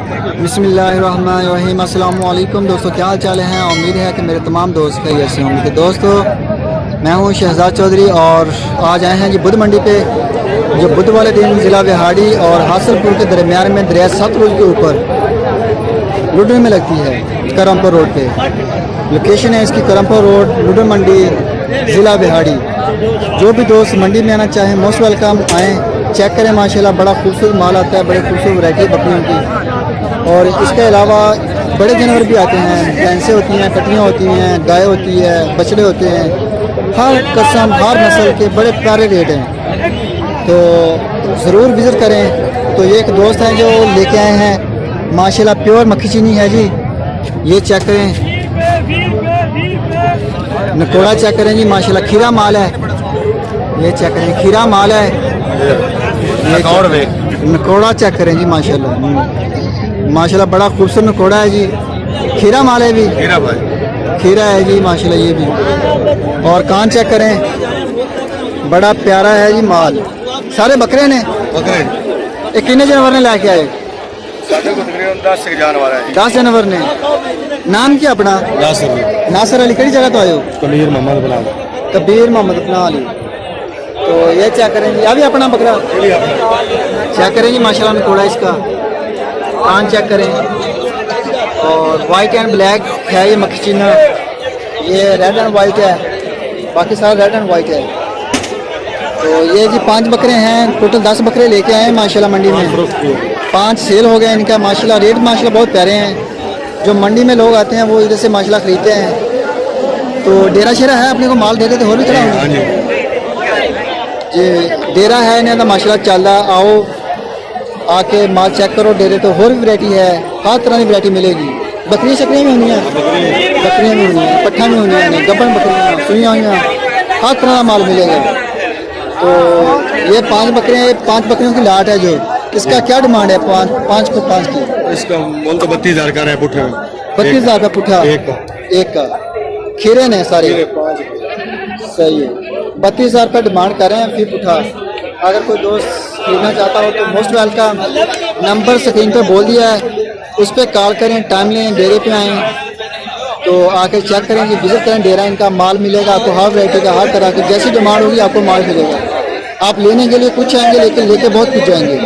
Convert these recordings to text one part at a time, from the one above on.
बिस्मिल्लाहिर्रहमानिर्रहीम। अस्सलाम वालेकुम दोस्तों, क्या हाल चाल हैं। उम्मीद है कि मेरे तमाम दोस्त खैरियत से होंगे। दोस्तों मैं हूं शहजाद चौधरी और आज आए हैं जी बुध मंडी पे, जो बुध वाले दिन ज़िला बिहाड़ी और हासिलपुर के दरमियान में दरिया सतलुज के ऊपर लुडन में लगती है, करमपुर रोड पे। लोकेशन है इसकी करमपुर रोड, लुडन मंडी, ज़िला बिहाड़ी। जो भी दोस्त मंडी में आना चाहें मोस्ट वेलकम, आएँ, चेक करें। माशाल्लाह बड़ा खूबसूरत माल आता है, बड़े खूबसूरत वैरायटी बकरियों की। और इसके अलावा बड़े जानवर भी आते हैं, भैंसें होती हैं, कटियाँ होती हैं, गाय होती है, बछड़े होते हैं। हर कस्म हर नस्ल के बड़े प्यारे रेट हैं, तो ज़रूर विज़िट करें। तो ये एक दोस्त हैं जो लेके आए हैं माशाल्लाह प्योर मक्खी चीनी है जी। ये चेक करें, नकोड़ा चेक करें जी, माशाल्लाह खीरा माल है। ये चेक करें, खीरा माल है। नकोड़ा चेक करें जी, माशाल्लाह बड़ा खूबसूरत नकोड़ा है जी। खीरा माल है भी, खीरा है जी माशाल्लाह ये भी। और कान चेक करें, बड़ा प्यारा है जी माल। सारे बकरे ने, एक कितने जानवर ने लेके आए? 10 जानवर ने। नाम क्या अपना? नासिर अली। कड़ी जगह तो आयो? कबीर मोहम्मद अपना अली। तो ये चेक करें जी, अभी अपना बकरा चेक करें जी, माशाल्लाह नकोड़ा इसका। कान चेक करें, और वाइट एंड ब्लैक है ये मक्खी चीना। ये रेड एंड वाइट है, बाकी सारा रेड एंड वाइट है। तो ये जी 5 बकरे हैं, टोटल 10 बकरे लेके आए हैं माशाल्लाह मंडी में। 5 सेल हो गए इनका माशाल्लाह। रेट माशाल्लाह बहुत प्यारे हैं। जो मंडी में लोग आते हैं वो इधर से माशाल्लाह खरीदते हैं। तो डेरा शेरा है अपने को, माल दे देते हो भी खड़ा जी। डेरा है इन्हें तो माशाल्लाह चलता। आओ आके माल चेक करो डेरे तो। और भी वैरायटी है, हर तरह की वैरायटी मिलेगी। बकरियाँ शकरियाँ भी होनी हैं, बकरियाँ भी होनी हैं, पट्ठा भी होनी है, गब्बन बकरियाँ, सुइयाँ हुई, हर तरह का माल मिलेगा। तो ये 5 बकरियाँ, ये 5 बकरियों की लाट है। जो इसका क्या डिमांड है? 5 को 5 की इसका मोल तो 32,000 का है पुट्ठा। 32,000 का पुट्ठा एक का। खीरे ने सारे सही है। 32,000 रुपये डिमांड कर रहे हैं फिर पुट्ठा। अगर कोई दोस्त खरीदना चाहता हो तो मोस्ट वेलकम। नंबर स्क्रीन पे बोल दिया है, उस पर कॉल करें, टाइम लें, डेरे पे आएँ तो आके चेक करेंगे, विजिट करें डेरा। इनका माल मिलेगा आपको हर वैरायटी का, हर तरह की जैसी डिमांड होगी आपको माल मिलेगा। आप लेने के लिए कुछ आएंगे लेकिन लेके बहुत कुछ जाएंगे।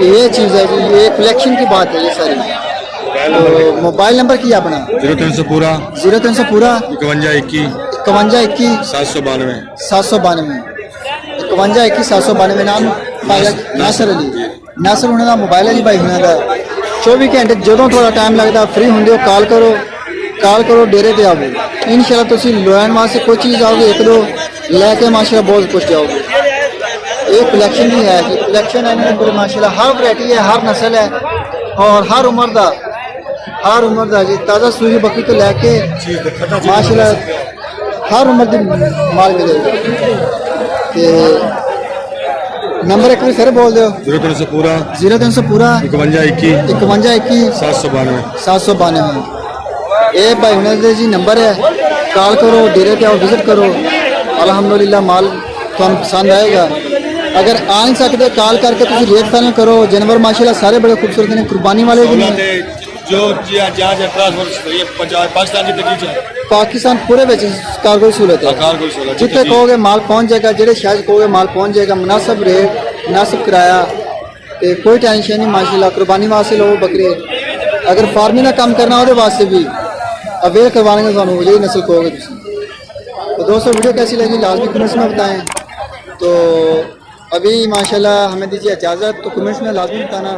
ये चीज़ है जी, ये कलेक्शन की बात है ये सारी। तो मोबाइल नंबर किया अपना 0300 पूरा 51 21 792 51 21 792। नाम नासिर अली। नासिर होने का मोबाइल है जी भाई होने का। 24 घंटे जो थोड़ा टाइम लगता फ्री होंगे कॉल करो डेरे पे आओगे। इंशाल्लाह तुसी लैन वास्ते कोई चीज़ आओगे एक दो लैके माशाल्लाह बहुत कुछ जाओगे। एक कलेक्शन भी है कि कलेक्शन है माशाल्लाह, हर वैरायटी है, हर नस्ल है और हर उम्र का जी। ताज़ा सूई बकरी तो लैके माशाल्लाह हर उम्र की माल मिलेगा। नंबर एक बार फिर बोल दो। 0300 पूरा 51 21 792। ये भाई हुनर जी नंबर है, कॉल करो, डेरे पे आओ, विजिट करो। अल्हम्दुलिल्लाह माल तो हम पसंद आएगा। अगर आ नहीं सकते कॉल करके तुम रेट फाइनल करो। जानवर माशाल्लाह सारे बड़े खूबसूरत हैं, कुर्बानी वाले भी हैं। पाकिस्तान पूरे में कार्गो सहूलत है। जितने कहोगे माल पहुँच जाएगा, जेडे शहर कहोगे माल पहुँच जाएगा। मुनासिब रेट, मुनासिब किराया, तो कोई टेंशन नहीं माशाल्लाह। कुर्बानी वास्ते लोग बकरे, अगर फार्मिंग का काम करना हो वास्ते भी अवेयर करवाने का यही नस्ल कहोगे। तो दोस्तों वीडियो कैसी लगी लाजमी कमेंट्स में बताएं। तो अभी माशाल्लाह हमें दीजिए इजाज़त, तो कमेंट्स में लाजमी बताना।